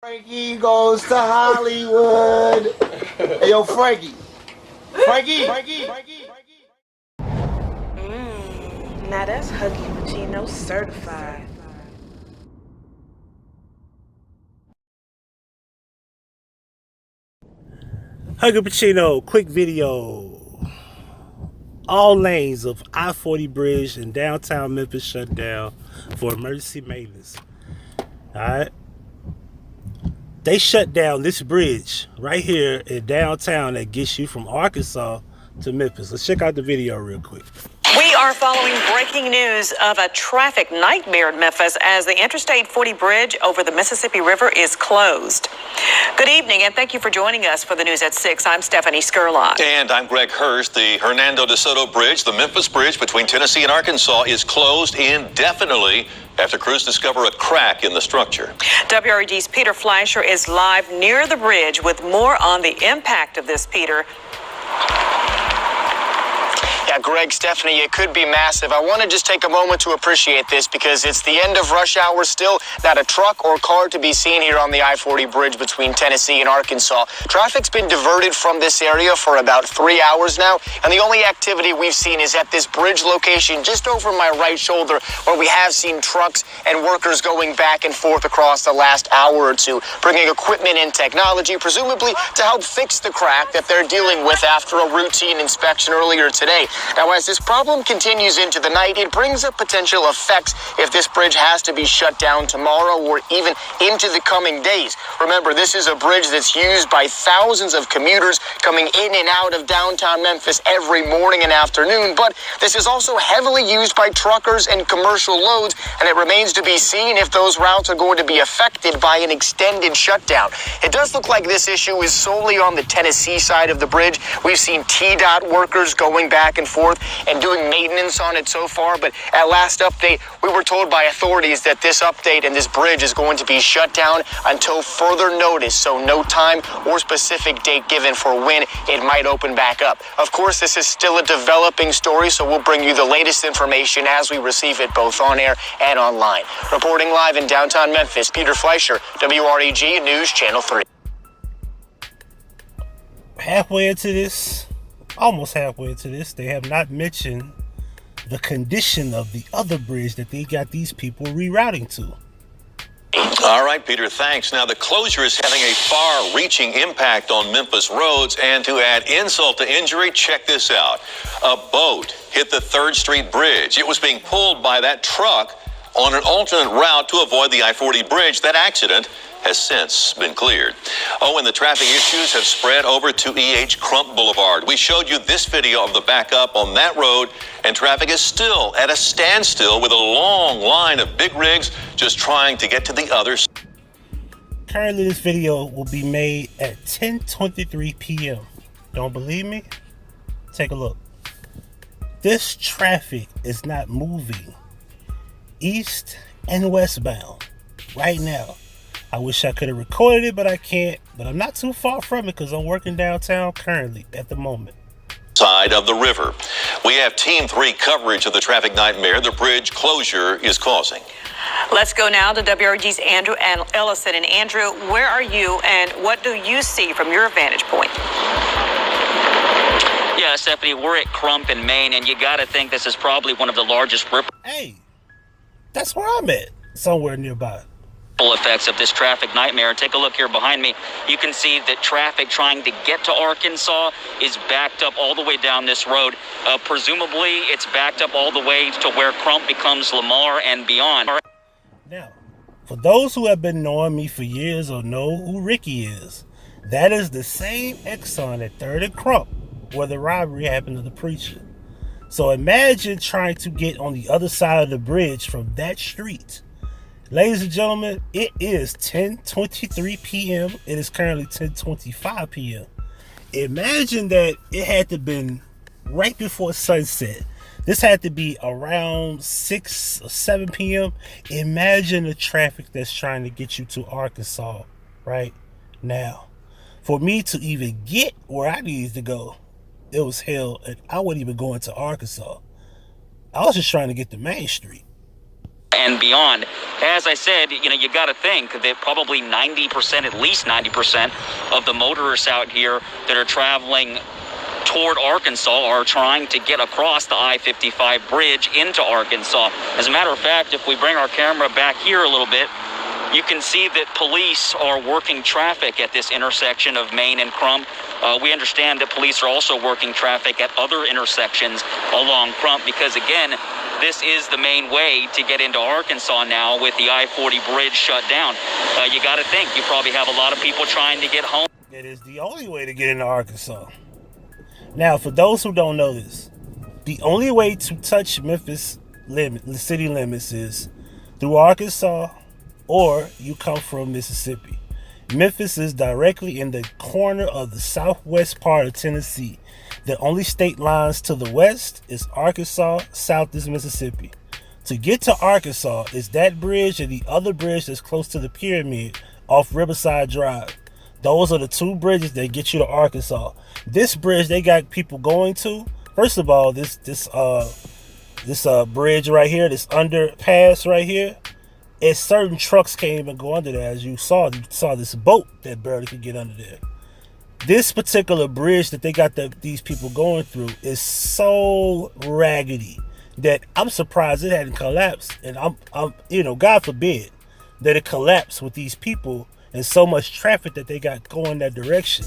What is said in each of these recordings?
Frankie goes to Hollywood. Hey, yo, Frankie. Frankie. Now that's Huggie Pacino certified. Huggie Pacino, quick video. All lanes of I-40 bridge in downtown Memphis shut down for emergency maintenance. Alright. They shut down this bridge right here in downtown that gets you from Arkansas to Memphis. Let's check out the video real quick. We are following breaking news of a traffic nightmare in Memphis as the Interstate 40 bridge over the Mississippi River is closed. Good evening, and thank you for joining us for the news at 6. I'm Stephanie Skurlock. And I'm Greg Hurst. The Hernando de Soto Bridge, the Memphis Bridge between Tennessee and Arkansas, is closed indefinitely after crews discover a crack in the structure. WREG's Peter Fleischer is live near the bridge with more on the impact of this, Peter. Yeah, Greg, Stephanie, it could be massive. I want to just take a moment to appreciate this because it's the end of rush hour still. Not a truck or car to be seen here on the I-40 bridge between Tennessee and Arkansas. Traffic's been diverted from this area for about 3 hours now, and the only activity we've seen is at this bridge location just over my right shoulder, where we have seen trucks and workers going back and forth across the last hour or two, bringing equipment and technology, presumably to help fix the crack that they're dealing with after a routine inspection earlier today. Now, as this problem continues into the night, it brings up potential effects if this bridge has to be shut down tomorrow or even into the coming days. Remember, this is a bridge that's used by thousands of commuters coming in and out of downtown Memphis every morning and afternoon, but this is also heavily used by truckers and commercial loads, and it remains to be seen if those routes are going to be affected by an extended shutdown. It does look like this issue is solely on the Tennessee side of the bridge. We've seen TDOT workers going back and forth and doing maintenance on it so far, but at last update, we were told by authorities that this update and this bridge is going to be shut down until further notice, so no time or specific date given for when it might open back up. Of course, this is still a developing story, so we'll bring you the latest information as we receive it both on air and online. Reporting live in downtown Memphis, Peter Fleischer, WREG News Channel 3. Almost halfway into this, they have not mentioned the condition of the other bridge that they got these people rerouting to. All right, Peter, thanks. Now, the closure is having a far-reaching impact on Memphis roads, and to add insult to injury, check this out. A boat hit the 3rd Street Bridge. It was being pulled by that truck on an alternate route to avoid the I-40 bridge. That accident has since been cleared. Oh, and the traffic issues have spread over to E.H. Crump Boulevard. We showed you this video of the backup on that road, and traffic is still at a standstill with a long line of big rigs just trying to get to the other side. Currently, this video will be made at 10:23 p.m. Don't believe me? Take a look. This traffic is not moving east and westbound right now. I wish I could have recorded it, but I can't. But I'm not too far from it because I'm working downtown currently at the moment. Side of the river. We have Team 3 coverage of the traffic nightmare the bridge closure is causing. Let's go now to WRG's Andrew Ellison. And Andrew, where are you and what do you see from your vantage point? Yeah, Stephanie, we're at Crump in Maine, and you got to think this is probably one of the largest Hey, that's where I'm at, somewhere nearby. Effects of this traffic nightmare. Take a look here behind me. You can see that traffic trying to get to Arkansas is backed up all the way down this road. Presumably, it's backed up all the way to where Crump becomes Lamar and beyond. Now, for those who have been knowing me for years or know who Ricky is, that is the same Exxon at 3rd and Crump where the robbery happened to the preacher. So imagine trying to get on the other side of the bridge from that street. Ladies and gentlemen, it is 10:23 p.m. It is currently 10:25 p.m. Imagine that it had to been right before sunset. This had to be around 6 or 7 p.m. Imagine the traffic that's trying to get you to Arkansas right now. For me to even get where I needed to go, it was hell, and I wasn't even going to Arkansas. I was just trying to get to Main Street. and beyond. As I said, you got to think that probably 90%, at least 90% of the motorists out here that are traveling toward Arkansas are trying to get across the I-55 bridge into Arkansas. As a matter of fact, if we bring our camera back here a little bit, you can see that police are working traffic at this intersection of Main and Crump. We understand that police are also working traffic at other intersections along Crump because, again, this is the main way to get into Arkansas now with the I-40 bridge shut down. You got to think, you probably have a lot of people trying to get home. It is the only way to get into Arkansas. Now, for those who don't know this, the only way to touch Memphis city limits is through Arkansas or you come from Mississippi. Memphis is directly in the corner of the southwest part of Tennessee. The only state lines to the west is Arkansas, south is Mississippi. To get to Arkansas is that bridge and the other bridge that's close to the pyramid off Riverside Drive. Those are the two bridges that get you to Arkansas. This bridge they got people going to. First of all, this bridge right here, this underpass right here, and certain trucks can't even go under there. As you saw this boat that barely could get under there. This particular bridge that they got these people going through is so raggedy that I'm surprised it hadn't collapsed. And I'm God forbid that it collapsed with these people and so much traffic that they got going that direction.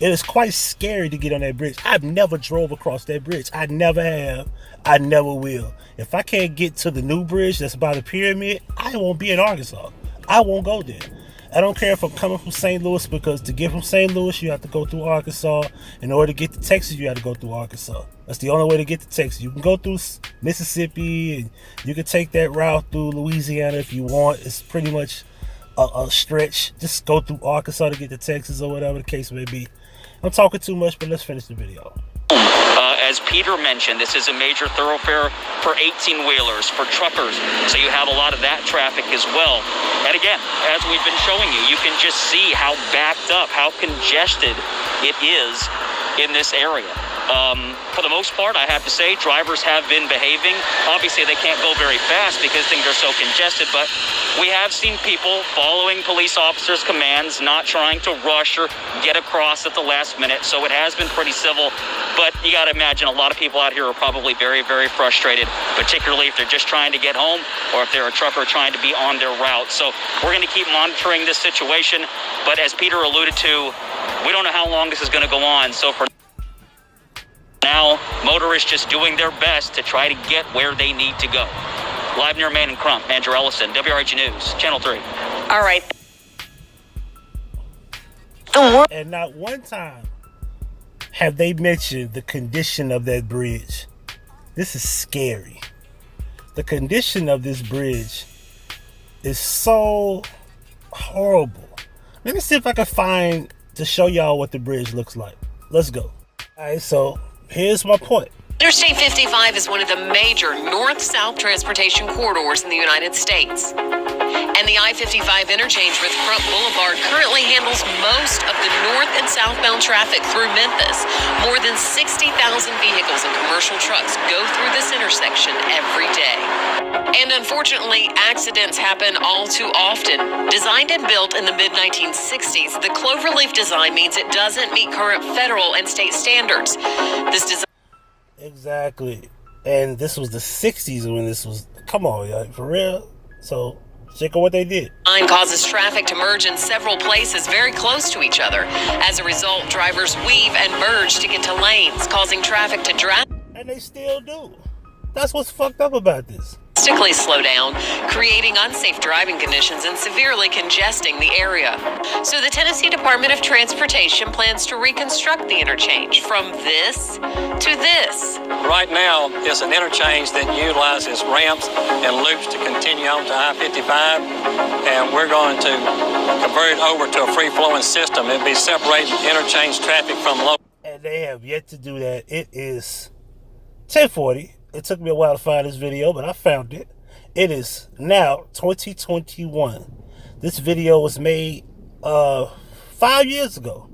It is quite scary to get on that bridge. I've never drove across that bridge. I never have. I never will. If I can't get to the new bridge that's by the pyramid, I won't be in Arkansas. I won't go there. I don't care if I'm coming from St. Louis, because to get from St. Louis, you have to go through Arkansas. In order to get to Texas, you have to go through Arkansas. That's the only way to get to Texas. You can go through Mississippi, and you can take that route through Louisiana if you want. It's pretty much a stretch. Just go through Arkansas to get to Texas or whatever the case may be. I'm talking too much, but let's finish the video. As Peter mentioned, this is a major thoroughfare for 18-wheelers, for truckers, so you have a lot of that traffic as well. And again, as we've been showing you, you can just see how backed up, how congested it is in this area. For the most part, I have to say, drivers have been behaving. Obviously, they can't go very fast because things are so congested, but we have seen people following police officers' commands, not trying to rush or get across at the last minute, so it has been pretty civil. But you got to imagine a lot of people out here are probably very, very frustrated, particularly if they're just trying to get home or if they're a trucker trying to be on their route. So we're going to keep monitoring this situation, but as Peter alluded to, we don't know how long this is going to go on. So for now, motorists just doing their best to try to get where they need to go. Live near Main and Crump, Andrew Ellison, WRH News, Channel 3. All right. And not one time have they mentioned the condition of that bridge. This is scary. The condition of this bridge is so horrible. Let me see if I can find to show y'all what the bridge looks like. Let's go. All right, so here's my point. Interstate 55 is one of the major north-south transportation corridors in the United States. And the I-55 interchange with Crump Boulevard currently handles most of the north and southbound traffic through Memphis. More than 60,000 vehicles and commercial trucks go through this intersection every day. And unfortunately, accidents happen all too often. Designed and built in the mid-1960s, the cloverleaf design means it doesn't meet current federal and state standards. This design Exactly. And this was the 60s when this was, come on, y'all, for real? So check out what they did. Causes traffic to merge in several places very close to each other. As a result, drivers weave and merge to get to lanes, causing traffic to And they still do. That's what's fucked up about this. drastically slow down, creating unsafe driving conditions and severely congesting the area. So the Tennessee Department of Transportation plans to reconstruct the interchange from this to this. Right now, it's an interchange that utilizes ramps and loops to continue on to I-55, and we're going to convert it over to a free-flowing system. It'll be separating interchange traffic from local. And they have yet to do that. It is 10:40. It took me a while to find this video, but I found it. It is now 2021. This video was made 5 years ago.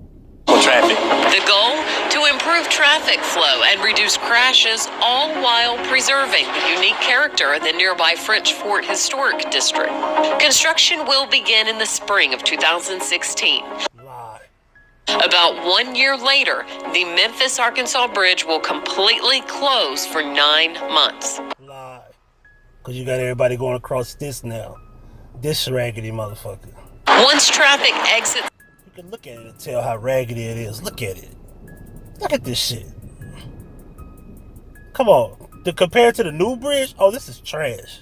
traffic. The goal? To improve traffic flow and reduce crashes, all while preserving the unique character of the nearby French Fort Historic District. Construction will begin in the spring of 2016. About 1 year later, the Memphis, Arkansas bridge will completely close for 9 months. Lie. Because you got everybody going across this now. This raggedy motherfucker. Once traffic exits... You can look at it and tell how raggedy it is. Look at it. Look at this shit. Come on. Compared to the new bridge, oh, this is trash.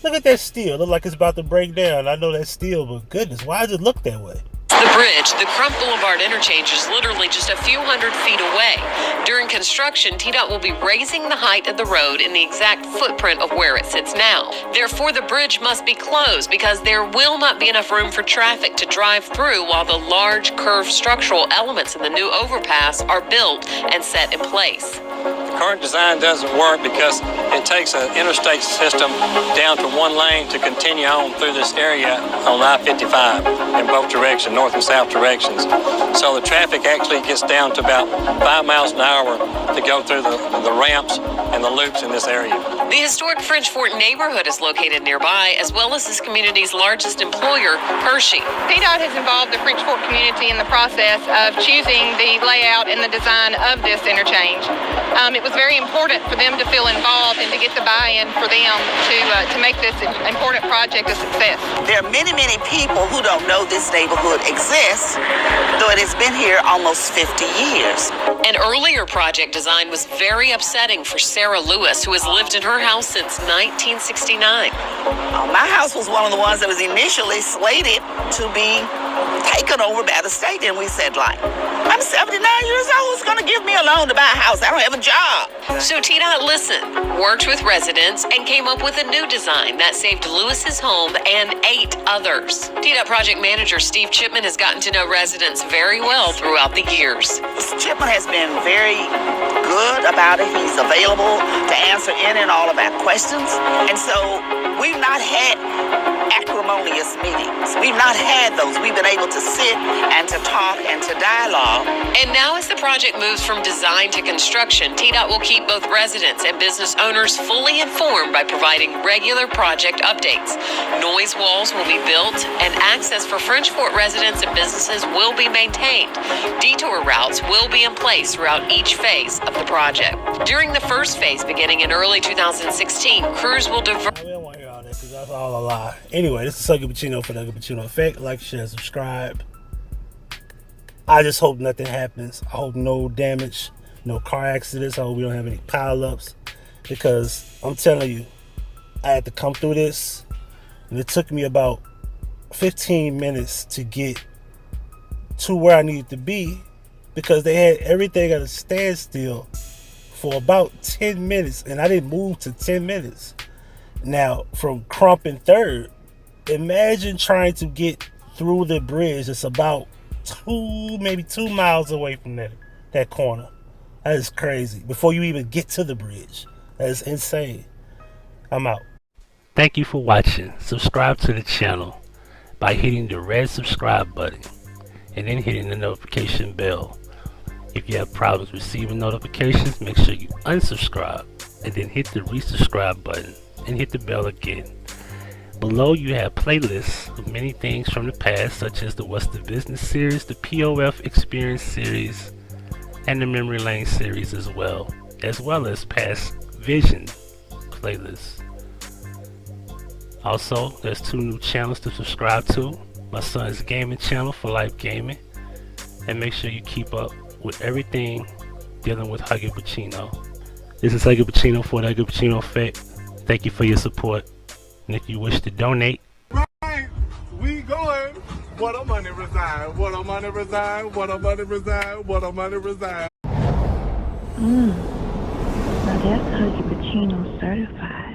Look at that steel. Look like it's about to break down. I know that's steel, but goodness, why does it look that way? The bridge, the Crump Boulevard interchange, is literally just a few hundred feet away. During construction, TDOT will be raising the height of the road in the exact footprint of where it sits now. Therefore, the bridge must be closed because there will not be enough room for traffic to drive through while the large curved structural elements in the new overpass are built and set in place. The current design doesn't work because it takes an interstate system down to one lane to continue on through this area on I-55 in both directions, north and south directions. So the traffic actually gets down to about 5 miles an hour to go through the ramps and the loops in this area. The historic French Fort neighborhood is located nearby, as well as this community's largest employer, Hershey. TDOT has involved the French Fort community in the process of choosing the layout and the design of this interchange. It was very important for them to feel involved and to get the buy-in for them to make this important project a success. There are many, many people who don't know this neighborhood exists, though it has been here almost 50 years. An earlier project design was very upsetting for Sarah Lewis, who has lived in her house since 1969. My house was one of the ones that was initially slated to be taken over by the state, and we said, like, I'm 79 years old, who's going to give me a loan to buy a house? I don't have a job. So TDOT listened, worked with residents, and came up with a new design that saved Lewis's home and 8 others. TDOT project manager Steve Chipman has gotten to know residents very well throughout the years. Chipman has been very good about it. He's available to answer any and all of our questions. And so we've not had acrimonious meetings. We've not had those. We've been able to sit and to talk and to dialogue. And now as the project moves from design to construction, TDOT will keep both residents and business owners fully informed by providing regular project updates. Noise walls will be built and access for French Fort residents and businesses will be maintained. Detour routes will be in place throughout each phase of the project. During the first phase, beginning in early 2016, crews will divert... That's all a lie. Anyway, this is Huggie Pacino for the Huggie Pacino Effect. Like, share, subscribe. I just hope nothing happens. I hope no damage, no car accidents. I hope we don't have any pileups. Because I'm telling you, I had to come through this. And it took me about 15 minutes to get to where I needed to be. Because they had everything at a standstill for about 10 minutes. And I didn't move to 10 minutes. Now, from Crump and 3rd, imagine trying to get through the bridge. It's about maybe 2 miles away from that corner. That is crazy. Before you even get to the bridge. That is insane. I'm out. Thank you for watching. Subscribe to the channel by hitting the red subscribe button and then hitting the notification bell. If you have problems receiving notifications, make sure you unsubscribe and then hit the resubscribe button and hit the bell again. Below you have playlists of many things from the past, such as the What's the Business series, the POF Experience series, and the Memory Lane series as well as past Vision playlists. Also, there's 2 new channels to subscribe to. My son's gaming channel, For Life Gaming, and make sure you keep up with everything dealing with Huggie Pacino. This is Huggie Pacino for the Huggie Pacino Effect. Thank you for your support, and if you wish to donate, right, we going. What a money reside, what a money reside, what a money reside, what a money reside. Now that's Huggie Pacino certified.